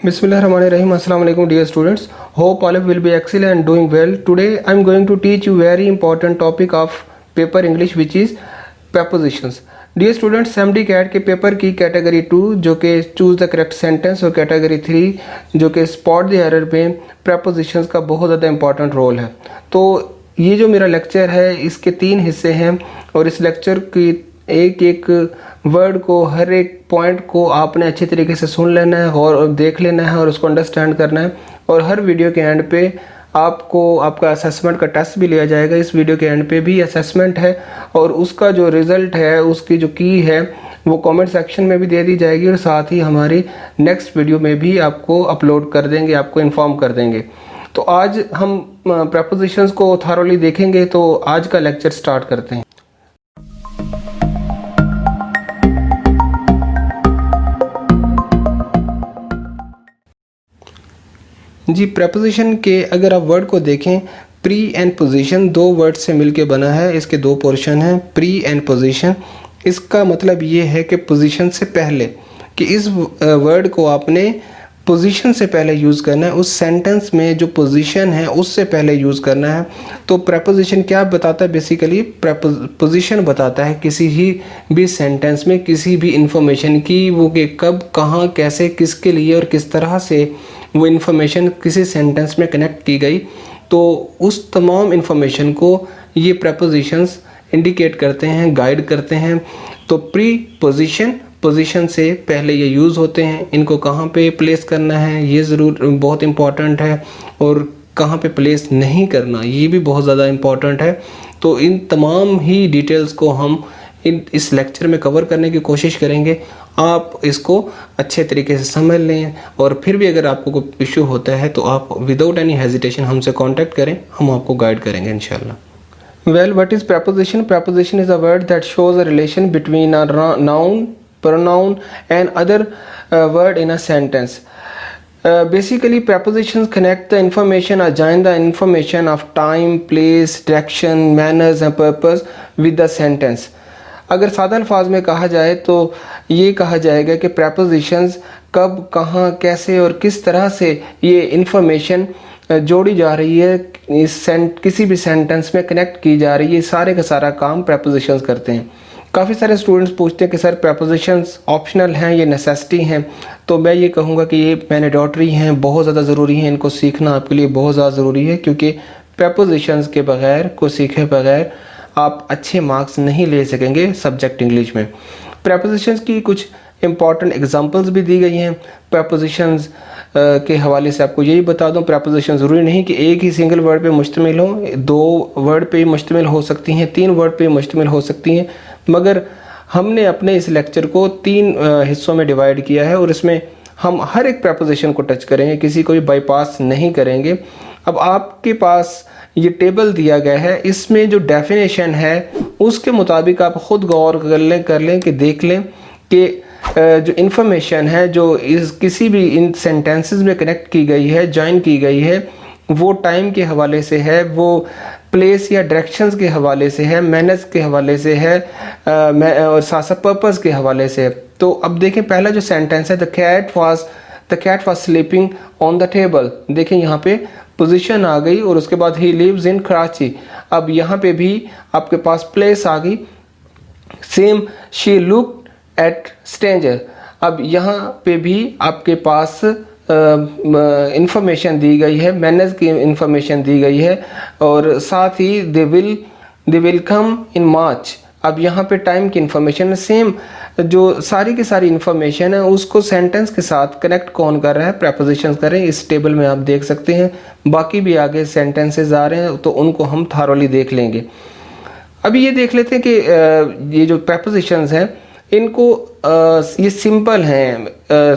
Bismillahirrahmanirrahim. Assalamu alaikum dear students. Hope all of you will be excellent and doing well. Today I am going to teach you very important topic of paper English which is prepositions. Dear students, SMD CAT के paper की category 2 जो कि choose the correct sentence और category 3 जो कि spot the error में prepositions का बहुत ज़्यादा इंपॉर्टेंट रोल है। तो ये जो मेरा लेक्चर है इसके 3 हिस्से हैं और इस लेक्चर की एक एक वर्ड को, हर एक पॉइंट को आपने अच्छे तरीके से सुन लेना है और देख लेना है और उसको अंडरस्टैंड करना है। और हर वीडियो के एंड पे आपको आपका असेसमेंट का टेस्ट भी लिया जाएगा। इस वीडियो के एंड पे भी असेसमेंट है और उसका जो रिज़ल्ट है, उसकी जो की है वो कमेंट सेक्शन में भी दे दी जाएगी और साथ ही हमारी नेक्स्ट वीडियो में भी आपको अपलोड कर देंगे, आपको इन्फॉर्म कर देंगे। तो आज हम प्रेपोजिशंस को थॉरोली देखेंगे। तो आज का लेक्चर स्टार्ट करते हैं। जी, प्रेपोजिशन के अगर आप वर्ड को देखें, प्री एंड पोजीशन 2 वर्ड से मिलके बना है। इसके 2 पोर्शन हैं, प्री एंड पोजीशन। इसका मतलब ये है कि पोजीशन से पहले, कि इस वर्ड को आपने पोजीशन से पहले यूज़ करना है, उस सेंटेंस में जो पोजीशन है उससे पहले यूज़ करना है। तो प्रेपोजिशन क्या बताता है? बेसिकली पोजीशन बताता है किसी भी सेंटेंस में किसी भी इंफॉर्मेशन की, वो कि कब, कहाँ, कैसे, किसके लिए और किस तरह से वो इन्फॉर्मेशन किसी सेंटेंस में कनेक्ट की गई। तो उस तमाम इन्फॉर्मेशन को ये प्रेपोजिशंस इंडिकेट करते हैं, गाइड करते हैं। तो प्री पोजीशन से पहले ये यूज़ होते हैं। इनको कहाँ पे प्लेस करना है ये ज़रूर बहुत इम्पॉर्टेंट है, और कहाँ पे प्लेस नहीं करना ये भी बहुत ज़्यादा इम्पॉर्टेंट है। तो इन तमाम ही डिटेल्स को हम इस लेक्चर में कवर करने की कोशिश करेंगे। आप इसको अच्छे तरीके से समझ लें और फिर भी अगर आपको कोई इशू होता है तो आप विदाउट एनी हेजिटेशन हमसे कांटेक्ट करें, हम आपको गाइड करेंगे इंशाल्लाह। Well, what is preposition? Preposition is a word that shows a relation between a noun, pronoun and other word in a sentence. Basically, prepositions connect the information or join the information of time, place, direction, manners and purpose with the sentence. अगर सादा अल्फाज में कहा जाए तो ये कहा जाएगा कि prepositions कब, कहाँ, कैसे और किस तरह से ये इंफॉर्मेशन जोड़ी जा रही है, किसी भी सेंटेंस में कनेक्ट की जा रही है, सारे का सारा काम prepositions करते हैं। काफ़ी सारे स्टूडेंट्स पूछते हैं कि सर प्रेपोजिशंस ऑप्शनल हैं, ये नेसेसिटी हैं। तो मैं ये कहूँगा कि ये मैंडेटरी हैं, बहुत ज़्यादा ज़रूरी हैं। इनको सीखना आपके लिए बहुत ज़्यादा ज़रूरी है, क्योंकि प्रेपोजिशंस के बगैर, को सीखे बगैर आप अच्छे मार्क्स नहीं ले सकेंगे सब्जेक्ट इंग्लिश में। प्रेपोजिशंस की कुछ इंपॉर्टेंट एग्जांपल्स भी दी गई हैं। प्रेपोजिशंस के हवाले से आपको यही बता दूं, प्रेपोजिशन ज़रूरी नहीं कि एक ही सिंगल वर्ड पे मुश्तमिल हो, 2 वर्ड पे मुश्तमिल हो सकती हैं, 3 वर्ड पे मुश्तमिल हो सकती हैं। मगर हमने अपने इस लेक्चर को 3 हिस्सों में डिवाइड किया है और इसमें हम हर एक प्रेपोजिशन को टच करेंगे, किसी को भी बाईपास नहीं करेंगे। अब आपके पास ये टेबल दिया गया है, इसमें जो डेफिनेशन है उसके मुताबिक आप ख़ुद गौर कर लें कि देख लें कि जो इन्फॉर्मेशन है जो किसी भी इन सेंटेंसेस में कनेक्ट की गई है, ज्वाइन की गई है, वो टाइम के हवाले से है, वो प्लेस या डायरेक्शंस के हवाले से है, मैनर्स के हवाले से है, और साथ साथ पर्पस के हवाले से है। तो अब देखें, पहला जो सेंटेंस है, the cat was sleeping on the table. देखें यहाँ पे पोजीशन आ गई और उसके बाद ही लिव्स इन कराची। अब यहाँ पे भी आपके पास प्लेस आ गई। Same, she look at stranger. अब यहाँ पे भी आपके पास इंफॉर्मेशन दी गई है, मैनर्स की इंफॉर्मेशन दी गई है, और साथ ही दे विल कम इन मार्च। अब यहाँ पे टाइम की इंफॉर्मेशन है। सेम, जो सारी की सारी इंफॉर्मेशन है उसको सेंटेंस के साथ कनेक्ट कौन कर रहा है? प्रेपोजिशंस कर रहे हैं। इस टेबल में आप देख सकते हैं, बाकी भी आगे सेंटेंसेस आ रहे हैं तो उनको हम थारोली देख लेंगे। अभी ये देख लेते हैं कि ये जो प्रेपोजिशंस हैं इनको ये सिंपल हैं,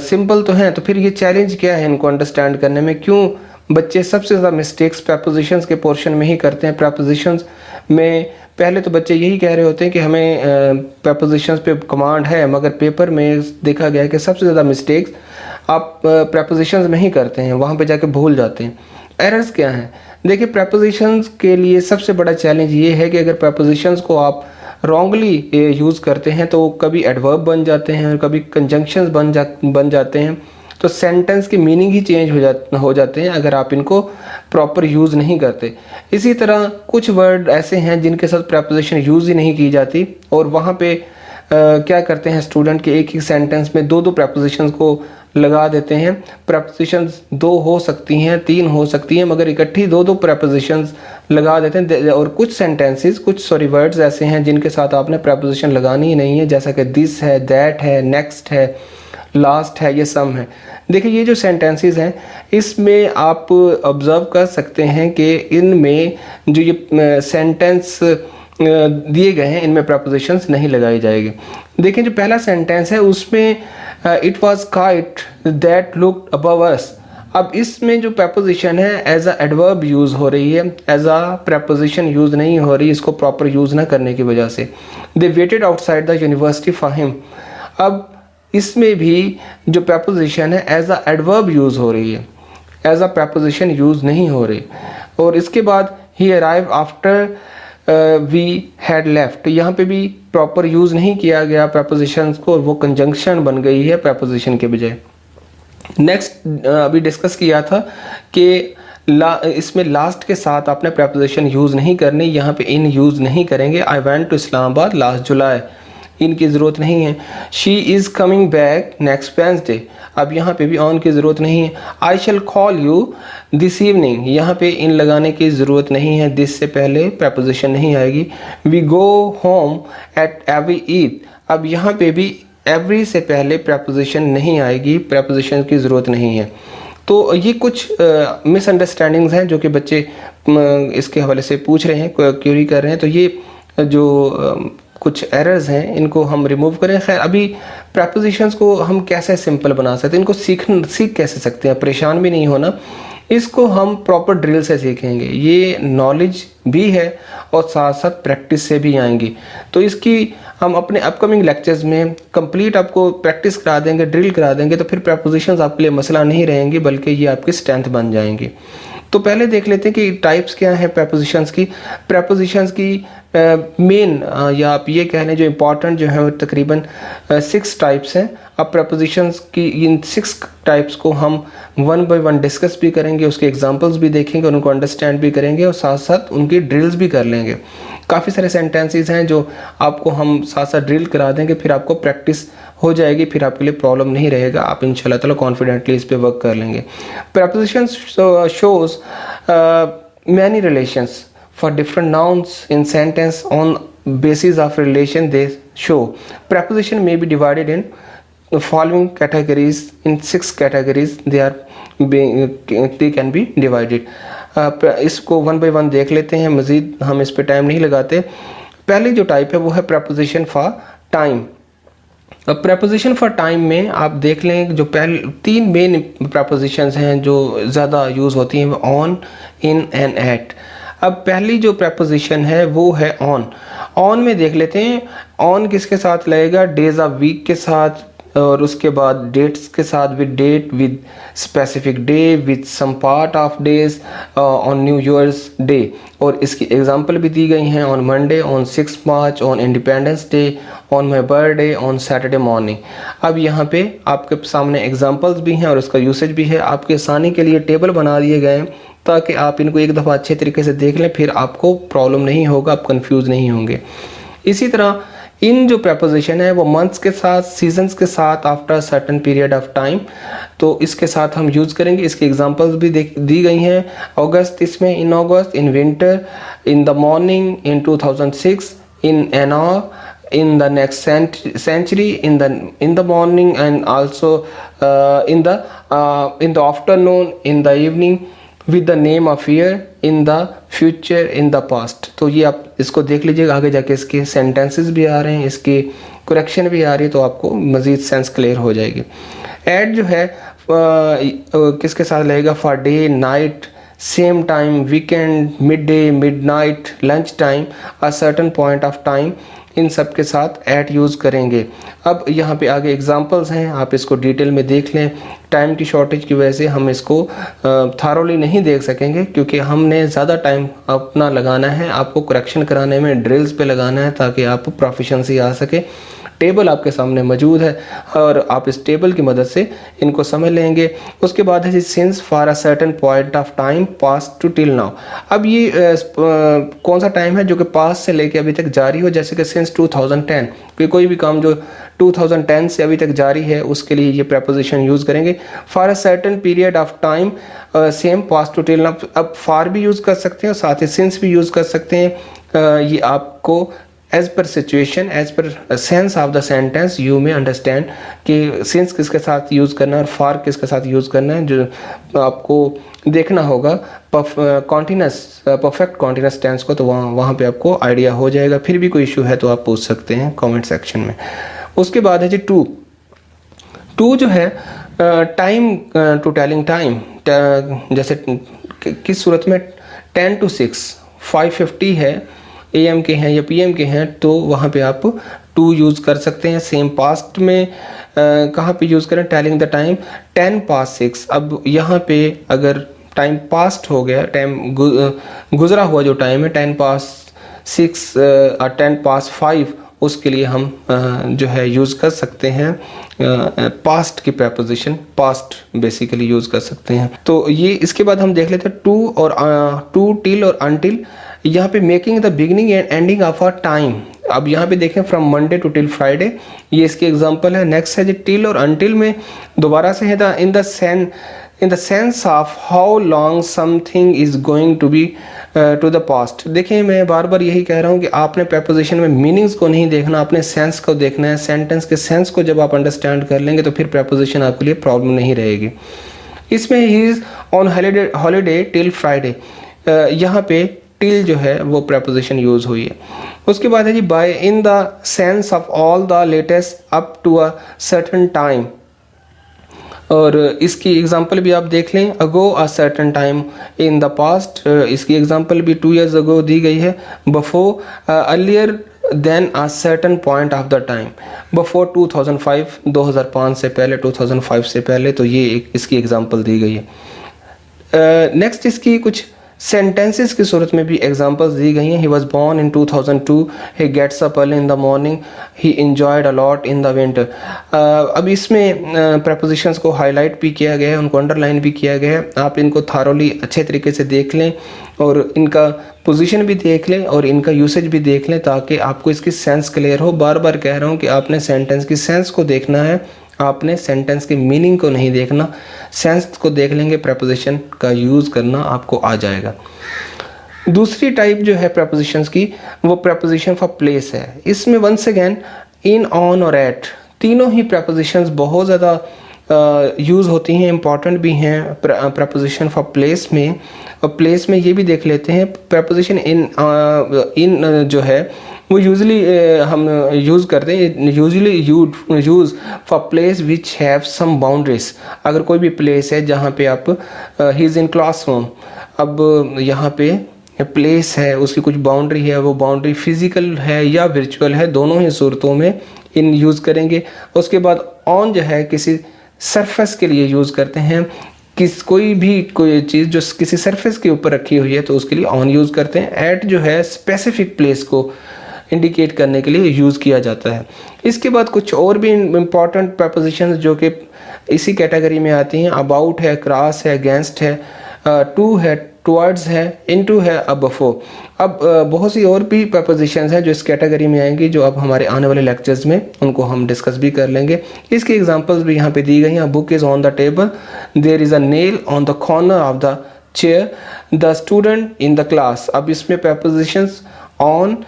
सिंपल तो हैं, तो फिर ये चैलेंज क्या है इनको अंडरस्टैंड करने में? क्यों बच्चे सबसे ज़्यादा मिस्टेक्स प्रेपोजिशंस के पोर्शन में ही करते हैं? प्रेपोजिशंस में पहले तो बच्चे यही कह रहे होते हैं कि हमें प्रेपोजिशंस पे कमांड है, मगर पेपर में देखा गया है कि सबसे ज़्यादा मिस्टेक्स आप प्रेपोजिशंस में ही करते हैं, वहाँ पे जाके भूल जाते हैं। एरर्स क्या हैं? देखिए, प्रेपोजिशंस के लिए सबसे बड़ा चैलेंज ये है कि अगर प्रेपोजिशंस को आप रॉन्गली यूज़ करते हैं तो कभी एडवर्ब बन जाते हैं, कभी कंजंक्शंस बन जाते हैं, तो सेंटेंस की मीनिंग ही चेंज हो जाते हैं अगर आप इनको प्रॉपर यूज़ नहीं करते। इसी तरह कुछ वर्ड ऐसे हैं जिनके साथ प्रेपोजिशन यूज़ ही नहीं की जाती और वहाँ पे क्या करते हैं स्टूडेंट के एक ही सेंटेंस में दो प्रेपोजिशंस को लगा देते हैं। प्रेपोजिशंस 2 हो सकती हैं, 3 हो सकती हैं, मगर इकट्ठी दो प्रेपोजिशंस लगा देते हैं। और कुछ वर्ड्स ऐसे हैं जिनके साथ आपने प्रेपोजिशन लगानी ही नहीं है, जैसा कि दिस है, दैट है, नेक्स्ट है, लास्ट है, ये सम है। देखिए ये जो सेंटेंसेस हैं इसमें आप ऑब्ज़र्व कर सकते हैं कि इनमें जो ये सेंटेंस दिए गए हैं इनमें प्रपोजिशंस नहीं लगाई जाएगी। देखिए जो पहला सेंटेंस है उसमें it was kite that looked above अस। अब इसमें जो प्रपोजिशन है एज अ एडवर्ब यूज़ हो रही है, एज अ प्रपोजिशन यूज़ नहीं हो रही, इसको प्रॉपर यूज़ ना करने की वजह से। They waited outside the university for him. अब इसमें भी जो प्रपोजिशन है एज अ एडवर्ब यूज़ हो रही है, एज अ प्रपोजिशन यूज़ नहीं हो रही। और इसके बाद he arrive after we had left, यहाँ पे भी प्रॉपर यूज़ नहीं किया गया प्रपोजिशंस को, वो कंजंक्शन बन गई है प्रपोजिशन के बजाय। नेक्स्ट अभी डिस्कस किया था कि इसमें लास्ट के साथ आपने प्रपोजिशन यूज़ नहीं करनी, यहाँ पे इन यूज़ नहीं करेंगे। I went to Islamabad last July, इनकी ज़रूरत नहीं है। She is coming back next Wednesday, अब यहाँ पे भी ऑन की ज़रूरत नहीं है। I shall call you this evening, यहाँ पे इन लगाने की ज़रूरत नहीं है, दिस से पहले प्रपोजिशन नहीं आएगी। We go home at every Eid, अब यहाँ पे भी एवरी से पहले प्रपोजिशन नहीं आएगी, प्रपोजिशन की ज़रूरत नहीं है। तो ये कुछ मिसअंडरस्टैंडिंग्स हैं जो कि बच्चे इसके हवाले से पूछ रहे हैं, क्यूरी कर रहे हैं। तो ये जो कुछ एरर्स हैं इनको हम रिमूव करें। खैर अभी प्रपोजिशंस को हम कैसे सिंपल बना सकते हैं, इनको सीख कैसे सकते हैं, परेशान भी नहीं होना। इसको हम प्रॉपर ड्रिल से सीखेंगे, ये नॉलेज भी है और साथ साथ प्रैक्टिस से भी आएंगी। तो इसकी हम अपने अपकमिंग लेक्चर्स में कंप्लीट आपको प्रैक्टिस करा देंगे, ड्रिल करा देंगे, तो फिर प्रपोजिशंस आपके लिए मसला नहीं रहेंगी बल्कि ये आपकी स्ट्रेंथ बन जाएंगी। तो पहले देख लेते हैं कि टाइप्स क्या हैं प्रपोजिशंस की। प्रपोजिशंस की मेन या आप ये कह लें जो इम्पॉर्टेंट जो है वो तकरीबन 6 टाइप्स हैं। अब प्रपोजिशंस की इन 6 टाइप्स को हम 1 बाय 1 डिस्कस भी करेंगे, उसके एग्जांपल्स भी देखेंगे, उनको अंडरस्टैंड भी करेंगे और साथ साथ उनकी ड्रिल्स भी कर लेंगे। काफ़ी सारे सेंटेंसेस हैं जो आपको हम साथ साथ ड्रिल करा देंगे, फिर आपको प्रैक्टिस हो जाएगी, फिर आपके लिए प्रॉब्लम नहीं रहेगा, आप इंशाल्लाह ताला कॉन्फिडेंटली इस पे वर्क कर लेंगे। Propositions shows many relations for different nouns in sentence on basis of relation they show. Preposition may be divided in the following categories. In 6 categories they can be divided. इसको 1 by 1 देख लेते हैं, मज़ीद हम इस पे टाइम नहीं लगाते। पहली जो टाइप है वो है preposition for time। अब प्रपोजिशन फॉर टाइम में आप देख लें जो पहले 3 मेन प्रपोजिशंस हैं जो ज़्यादा यूज़ होती हैं, ऑन, इन एंड एट। अब पहली जो प्रपोजिशन है वो है ऑन। ऑन में देख लेते हैं, ऑन किसके साथ लगेगा, डेज ऑफ वीक के साथ, और उसके बाद डेट्स के साथ, with date, with specific day, with some part of days, on New Year's Day. और इसकी एग्जांपल भी दी गई हैं, on Monday, on 6 March, on Independence Day, on my birthday, on Saturday morning. अब यहाँ पे आपके सामने एग्जांपल्स भी हैं और उसका यूसेज भी है। आपके आसानी के लिए टेबल बना दिए गए हैं ताकि आप इनको एक दफ़ा अच्छे तरीके से देख लें, फिर आपको प्रॉब्लम नहीं होगा, आप कंफ्यूज नहीं होंगे। इसी तरह इन जो प्रपोजिशन है वो मंथ्स के साथ, सीजन्स के साथ, after certain period of time, तो इसके साथ हम यूज़ करेंगे। इसकी एग्जांपल्स भी दी गई हैं। अगस्त इसमें, in August, in winter, in the morning, in 2006, in an hour, in the next century, in the morning, and also in the afternoon, in the evening, with the name of year, in the future, in the past। तो ये आप इसको देख लीजिएगा, आगे जाके इसके sentences भी आ रहे हैं, इसकी करेक्शन भी आ रही है, तो आपको मज़ीद सेंस क्लियर हो जाएगी। एट जो है किसके साथ लगेगा, for day, night, same time, weekend, mid day, mid night, lunch time, a certain point of time, इन सब के साथ एट यूज़ करेंगे। अब यहाँ पे आगे एग्जांपल्स हैं, आप इसको डिटेल में देख लें। टाइम की शॉर्टेज की वजह से हम इसको थारोली नहीं देख सकेंगे क्योंकि हमने ज़्यादा टाइम अपना लगाना है, आपको करेक्शन कराने में, ड्रिल्स पे लगाना है ताकि आप प्रोफिशिएंसी आ सके। टेबल आपके सामने मौजूद है और आप इस टेबल की मदद से इनको समझ लेंगे। उसके बाद है जी since for a certain point of time past to till now. अब ये कौन सा टाइम है जो कि पास से लेके अभी तक जारी हो, जैसे कि सिंस 2010, कि कोई भी काम जो 2010 से अभी तक जारी है उसके लिए ये प्रपोजिशन यूज़ करेंगे। For a certain period of time same past to till now. अब फॉर भी यूज़ कर सकते हैं और साथ ही सिंस भी यूज़ कर सकते हैं। ये आपको एज पर सिचुएशन, एज पर sense of the sentence you में अंडरस्टैंड कि सिंस किसके साथ यूज़ करना है और फॉर किसके साथ यूज़ करना है, जो आपको देखना होगा परफेक्ट कॉन्टिन्यूस टेंस को, तो वहाँ पे आपको आइडिया हो जाएगा। फिर भी कोई इशू है तो आप पूछ सकते हैं कमेंट सेक्शन में। उसके बाद है जी टू जो है टाइम टू टेलिंग टाइम, जैसे किस सूरत में 10 to 6 5:50 है, AM के हैं या PM के हैं, तो वहाँ पे आप टू यूज़ कर सकते हैं। सेम पास्ट में कहाँ पे यूज़ करें, टेलिंग द टाइम 10 past 6। अब यहाँ पे अगर टाइम पास्ट हो गया, टाइम गुजरा हुआ जो टाइम है 10 past 6 और 10 past 5, उसके लिए हम जो है यूज़ कर सकते हैं पास्ट की प्रपोजिशन, पास्ट बेसिकली यूज़ कर सकते हैं। तो ये इसके बाद हम देख लेते हैं टू टिल और अनटिल। यहाँ पे making the beginning and ending of a time. अब यहाँ पे देखें from Monday to till Friday, ये इसके एग्जांपल है। नेक्स्ट है जी टिल और अनटिल में दोबारा से है in the sense of how long something is going to be to the past. देखिए मैं बार बार यही कह रहा हूँ कि आपने प्रपोजिशन में मीनिंग्स को नहीं देखना, आपने सेंस को देखना है। सेंटेंस के सेंस को जब आप अंडरस्टैंड कर लेंगे तो फिर प्रपोजिशन आपके लिए प्रॉब्लम नहीं रहेगी। इसमें he is on holiday till Friday, यहाँ पे टिल जो है वो प्रपोजिशन यूज हुई है। उसके बाद है जी by in the sense of all the latest up to a certain time, और इसकी एग्जांपल भी आप देख लें, ago a certain time in the past, इसकी एग्जांपल भी 2 years अगो दी गई है। Before earlier than a certain point of the time, before 2005, 2005 से पहले, 2005 से पहले, तो ये इसकी एग्जांपल दी गई है। नेक्स्ट इसकी कुछ सेंटेंसेस की सूरत में भी एग्जांपल्स दी गई हैं। He was born in 2002, he gets up early in the morning, he enjoyed a lot in the winter. अब इसमें प्रपोजिशंस को हाईलाइट भी किया गया है, उनको अंडरलाइन भी किया गया है। आप इनको थारोली अच्छे तरीके से देख लें और इनका पोजीशन भी देख लें और इनका यूसेज भी देख लें ताकि आपको इसकी सेंस क्लियर हो। बार बार कह रहा हूँ कि आपने सेंटेंस की सेंस को देखना है, आपने सेंटेंस के मीनिंग को नहीं देखना। सेंस को देख लेंगे, प्रपोजिशन का यूज़ करना आपको आ जाएगा। दूसरी टाइप जो है प्रपोजिशंस की, वो प्रपोजिशन फॉर प्लेस है। इसमें वंस अगेन इन, ऑन और एट, तीनों ही प्रपोजिशंस बहुत ज़्यादा यूज़ होती हैं, इंपॉर्टेंट भी हैं प्रपोजिशन फॉर प्लेस में। और प्लेस में ये भी देख लेते हैं, प्रपोजिशन इन जो है वो यूजली हम यूज़ करते हैं, usually use for place which have some boundaries. अगर कोई भी प्लेस है जहाँ पे आप ही इज़ इन क्लासरूम, अब यहाँ पे प्लेस है, उसकी कुछ बाउंड्री है, वो बाउंड्री फिजिकल है या वर्चुअल है, दोनों ही सूरतों में इन यूज़ करेंगे। उसके बाद ऑन जो है किसी सरफेस के लिए यूज़ करते हैं, कोई चीज़ जो किसी सरफेस के ऊपर रखी हुई है तो उसके लिए ऑन यूज़ करते हैं। एट जो है स्पेसिफिक प्लेस को इंडिकेट करने के लिए यूज़ किया जाता है। इसके बाद कुछ और भी इम्पॉर्टेंट प्रपोजिशंस जो कि इसी कैटेगरी में आती हैं, अबाउट है, क्रॉस है, अगेंस्ट है, टू है, टुवर्ड्स है, इनटू है, अबफो। अब बहुत सी और भी प्रपोजिशंस हैं जो इस कैटेगरी में आएंगी, जो अब हमारे आने वाले लेक्चर्स में उनको हम डिस्कस भी कर लेंगे। इसकी एग्जांपल्स भी यहाँ पे दी गई हैं। Book is on the table, there is a nail on the corner of the chair, the student in the class. अब इसमें प्रपोजिशंस ऑन,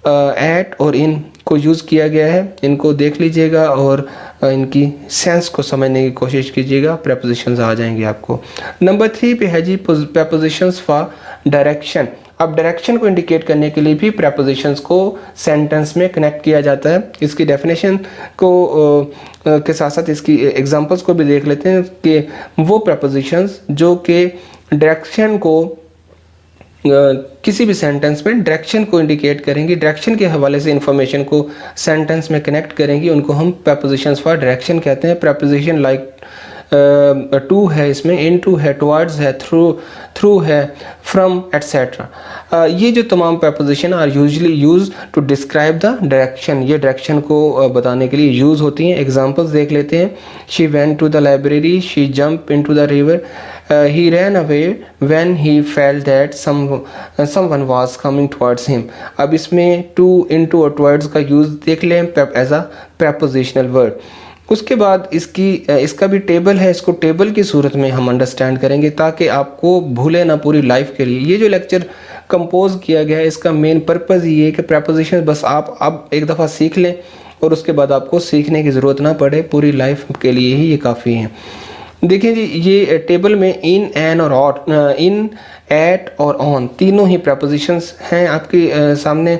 एट और इन को यूज़ किया गया है। इनको देख लीजिएगा और इनकी सेंस को समझने की कोशिश कीजिएगा, प्रपोजिशंस आ जाएंगे आपको। नंबर 3 पे है जी प्रपोजिशंस फॉर डायरेक्शन। अब डायरेक्शन को इंडिकेट करने के लिए भी प्रपोजिशंस को सेंटेंस में कनेक्ट किया जाता है। इसकी डेफिनेशन को के साथ साथ इसकी एग्जांपल्स को भी देख लेते हैं कि वो प्रपोजिशंस जो कि डायरेक्शन को किसी भी सेंटेंस में डायरेक्शन को इंडिकेट करेंगी, डायरेक्शन के हवाले से इंफॉर्मेशन को सेंटेंस में कनेक्ट करेंगी, उनको हम प्रपोजिशंस फॉर डायरेक्शन कहते हैं। प्रपोजिशन लाइक टू है, इसमें इनटू है, टुवर्ड्स है, थ्रू है, फ्रॉम एटसेट्रा। ये जो तमाम preposition are usually use to describe the direction, ये डायरेक्शन को बताने के लिए यूज़ होती हैं। एग्जांपल्स देख लेते हैं। She went to the library, she jump into the river, he ran away when he felt that someone was coming towards him। अब इसमें to, into और towards का यूज़ देख लें एज अ prepositional वर्ड। उसके बाद इसका भी टेबल है, इसको टेबल की सूरत में हम अंडरस्टैंड करेंगे ताकि आपको भूले ना पूरी लाइफ के लिए। ये जो लेक्चर कंपोज किया गया है इसका मेन पर्पज़ ये है कि प्रपोजिशन बस आप अब एक दफ़ा सीख लें और उसके बाद आपको सीखने की ज़रूरत ना पड़े, पूरी लाइफ के लिए ही ये काफ़ी है। देखिए जी, ये टेबल में इन, एन और ऑट, इन, एट और ऑन तीनों ही प्रपोजिशंस हैं आपके सामने।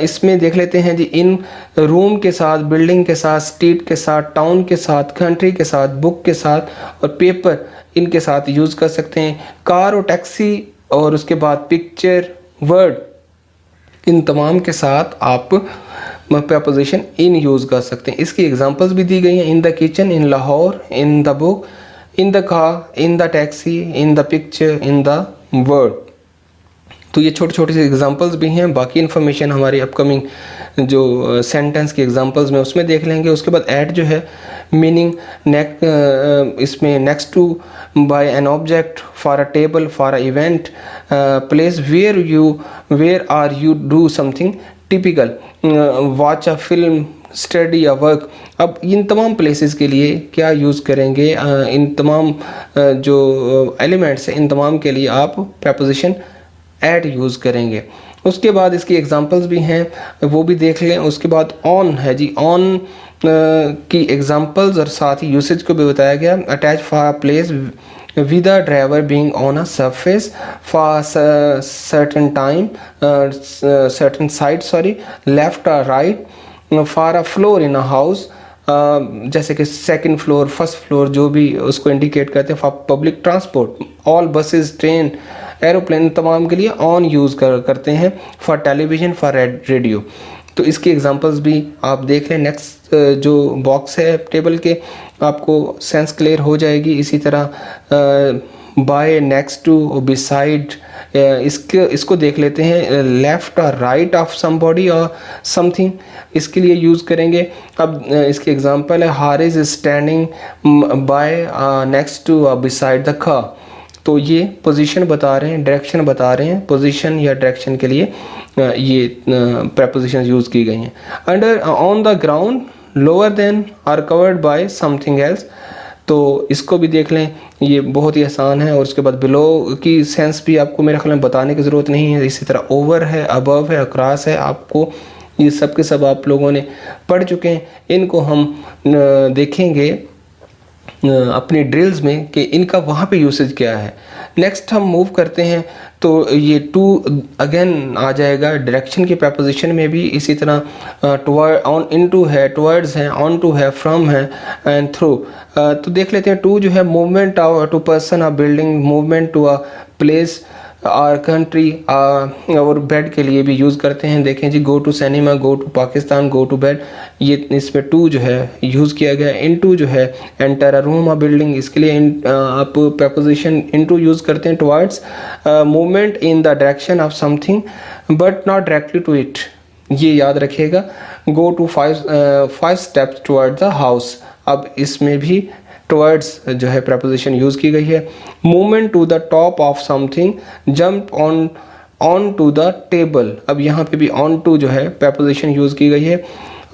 इसमें देख लेते हैं जी, इन रूम के साथ, बिल्डिंग के साथ, स्ट्रीट के साथ, टाउन के साथ, कंट्री के साथ, बुक के साथ और पेपर इनके साथ यूज़ कर सकते हैं। कार और टैक्सी और उसके बाद पिक्चर, वर्ड, इन तमाम के साथ आप प्रपोजिशन इन यूज़ कर सकते हैं। इसकी एग्जांपल्स भी दी गई हैं। In the kitchen, in Lahore, in the book, in the car, in the taxi, in the picture, in the word. तो ये छोटे छोटे से एग्जांपल्स भी हैं। बाकी इन्फॉर्मेशन हमारी अपकमिंग जो सेंटेंस की एग्जांपल्स में उसमें देख लेंगे। उसके बाद एट जो है मीनिंग इसमें next to, by an object, for a table, for a event, place where are you do something typical, watch a film, study या वर्क। अब इन तमाम प्लेसेस के लिए क्या यूज़ करेंगे, इन तमाम जो एलिमेंट्स हैं इन तमाम के लिए आप प्रपोजिशन एट यूज़ करेंगे। उसके बाद इसकी एग्जांपल्स भी हैं, वो भी देख लें। उसके बाद ऑन है जी, ऑन की एग्जांपल्स और साथ ही यूसेज को भी बताया गया। Attach for place with a driver being on a surface for certain time, certain side, left or right, for a floor in a house, जैसे कि सेकंड फ्लोर, फर्स्ट फ्लोर, जो भी उसको इंडिकेट करते हैं। For public transport, all buses, train, aeroplane तमाम के लिए ऑन यूज़ करते हैं। For television, for radio. तो इसकी एग्जांपल्स भी आप देख लें। नेक्स्ट जो बॉक्स है टेबल के, आपको सेंस क्लियर हो जाएगी। इसी तरह बाय, नेक्स्ट टू, बिसाइड, इसको देख लेते हैं। लेफ्ट और राइट ऑफ समबॉडी और समथिंग, इसके लिए यूज़ करेंगे। अब इसकी एग्जांपल है, Harris is standing by, next to, beside the car. तो ये पोजीशन बता रहे हैं, डायरेक्शन बता रहे हैं। पोजीशन या डायरेक्शन के लिए ये प्रपोजिशन यूज़ की गई हैं। Under, on the ground, lower than, are covered by something else. तो इसको भी देख लें, ये बहुत ही आसान है। और उसके बाद बिलो की सेंस भी आपको मेरे ख्याल में बताने की ज़रूरत नहीं है। इसी तरह ओवर है, अबव है, अक्रॉस है, आपको ये सब के सब आप लोगों ने पढ़ चुके हैं। इनको हम देखेंगे अपनी ड्रिल्स में कि इनका वहाँ पे यूसेज क्या है। नेक्स्ट हम मूव करते हैं तो ये टू अगेन आ जाएगा डायरेक्शन की प्रपोजिशन में भी। इसी तरह टुवर्ड, ऑन, इनटू है, टुवर्ड्स है, ऑन टू है, फ्रॉम है एंड थ्रू। तो देख लेते हैं। टू जो है movement to person, a building, movement to a place और कंट्री, और बेड के लिए भी यूज़ करते हैं। देखें जी, go to cinema, go to Pakistan, go to bed, ये इसमें टू जो है यूज़ किया गया। इनटू जो है enter a room, a building, इसके लिए आप प्रपोजिशन इनटू यूज़ करते हैं। Towards, movement in the direction of something but not directly to it, ये याद रखिएगा। Go to 5 steps toward the house, अब इसमें भी टुवर्ड्स जो है प्रपोजिशन यूज़ की गई है। Movement to the top of something, jump on to the table, अब यहाँ पे भी ऑन टू जो है प्रपोजिशन यूज़ की गई है।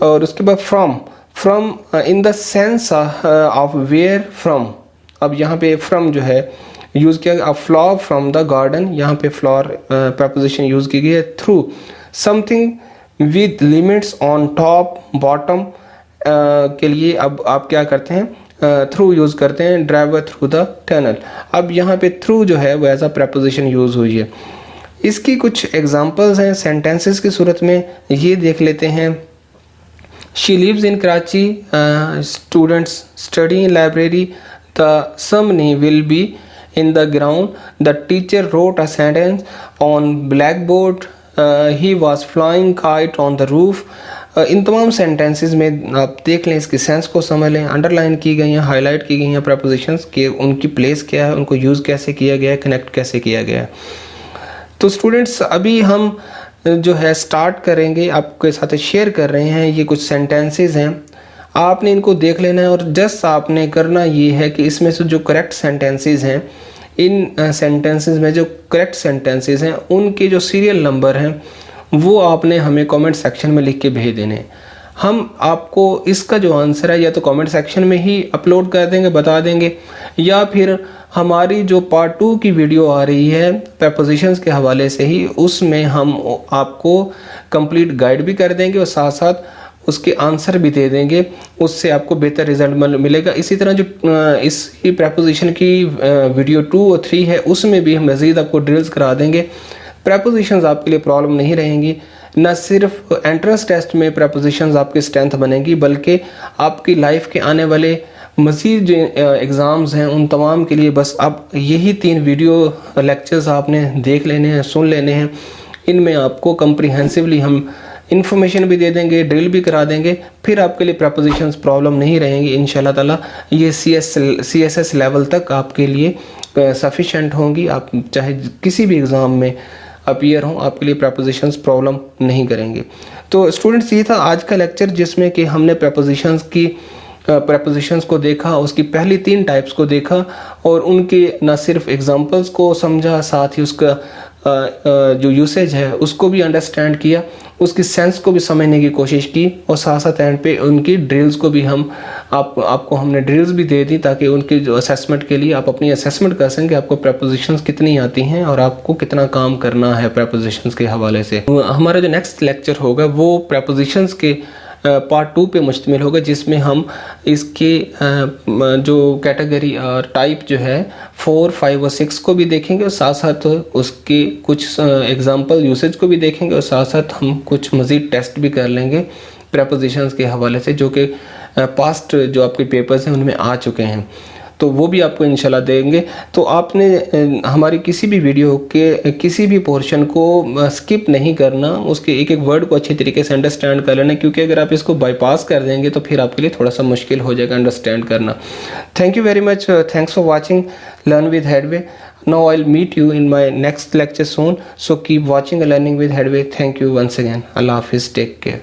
और उसके बाद from in the sense of where from, अब यहाँ पे फ्रॉम जो है यूज़ किया गया। फ्लावर फ्रॉम द गार्डन, यहाँ पे फ्लावर प्रपोजिशन यूज़ की गई है। Through something with limits on top, bottom के लिए अब आप क्या करते हैं, थ्रू यूज़ करते हैं। ड्राइवर थ्रू द टनल, अब यहाँ पे थ्रू जो है वो एज अ प्रपोजिशन यूज़ हुई है। इसकी कुछ एग्जांपल्स हैं सेंटेंसेस की सूरत में, ये देख लेते हैं। She lives in Karachi, students study in library, the ceremony will be in the ground, the teacher wrote a sentence on blackboard, he was flying kite on the roof, इन तमाम सेंटेंसेस में आप देख लें, इसकी सेंस को समझ लें, अंडरलाइन की गई हैं, हाईलाइट की गई हैं प्रेपोजिशंस के, उनकी प्लेस क्या है, उनको यूज़ कैसे किया गया है, कनेक्ट कैसे किया गया है। तो स्टूडेंट्स अभी हम जो है स्टार्ट करेंगे, आपके साथ शेयर कर रहे हैं, ये कुछ सेंटेंसेस हैं, आपने इनको देख लेना है और जस्ट आपने करना ये है कि इसमें से जो करेक्ट सेंटेंसेस हैं, इन सेंटेंसेस में जो करेक्ट सेंटेंसेस हैं उनके जो सीरियल नंबर हैं वो आपने हमें कमेंट सेक्शन में लिख के भेज देने। हम आपको इसका जो आंसर है या तो कमेंट सेक्शन में ही अपलोड कर देंगे, बता देंगे, या फिर हमारी जो पार्ट 2 की वीडियो आ रही है प्रेपोजिशंस के हवाले से ही, उसमें हम आपको कंप्लीट गाइड भी कर देंगे और साथ साथ उसके आंसर भी दे देंगे, उससे आपको बेहतर रिजल्ट मिलेगा। इसी तरह जो इस प्रेपोजिशन की वीडियो 2 और 3 है उसमें भी हम मज़ीद आपको ड्रिल्स करा देंगे। प्रेपोजिशंस आपके लिए प्रॉब्लम नहीं रहेंगी, न सिर्फ एंट्रेंस टेस्ट में प्रेपोजिशंस आपकी स्ट्रेंथ बनेगी, बल्कि आपकी लाइफ के आने वाले मज़ीद जो एग्ज़ाम्स हैं उन तमाम के लिए बस अब यही 3 वीडियो लेक्चर्स आपने देख लेने हैं, सुन लेने हैं। इनमें आपको कम्प्रीहेंसिवली हम इन्फॉर्मेशन भी दे देंगे, ड्रिल भी करा देंगे, फिर आपके लिए प्रेपोजिशंस प्रॉब्लम नहीं रहेंगी इंशाल्लाह ताला। ये CSS लेवल तक आपके लिए सफिशेंट होंगी। आप चाहे किसी भी एग्ज़ाम में अपीयर हों, आपके लिए प्रेपोजिशंस प्रॉब्लम नहीं करेंगे। तो स्टूडेंट्स ये था आज का लेक्चर, जिसमें कि हमने प्रेपोजिशंस को देखा, उसकी पहली 3 टाइप्स को देखा और उनके न सिर्फ एग्जांपल्स को समझा, साथ ही उसका जो यूसेज है उसको भी अंडरस्टैंड किया, उसकी सेंस को भी समझने की कोशिश की और साथ साथ एंड पे उनकी ड्रिल्स को भी हम आपको हमने ड्रिल्स भी दे दी, ताकि उनकी जो असेसमेंट के लिए आप अपनी असेसमेंट कर सकें कि आपको प्रेपोजिशंस कितनी आती हैं और आपको कितना काम करना है प्रेपोजिशंस के हवाले से। हमारा जो नेक्स्ट लेक्चर होगा वो प्रेपोजिशंस के पार्ट 2 पे मुश्तमिल होगा, जिसमें हम इसके जो कैटेगरी और टाइप जो है 4, 5 और 6 को भी देखेंगे और साथ साथ उसके कुछ एग्जांपल यूसेज को भी देखेंगे और साथ साथ हम कुछ मज़ीद टेस्ट भी कर लेंगे प्रेपोजिशंस के हवाले से, जो कि पास्ट जो आपके पेपर्स हैं उनमें आ चुके हैं, तो वो भी आपको इंशाल्लाह देंगे। तो आपने हमारी किसी भी वीडियो के किसी भी पोर्शन को स्किप नहीं करना, उसके एक एक वर्ड को अच्छी तरीके से अंडरस्टैंड कर लेना, क्योंकि अगर आप इसको बाईपास कर देंगे तो फिर आपके लिए थोड़ा सा मुश्किल हो जाएगा अंडरस्टैंड करना। Thank you very much, thanks for watching learn with headway. Now I'll meet you in my next lecture soon, so keep watching and learning with Headway. Thank you once again. Allah Hafiz, take care.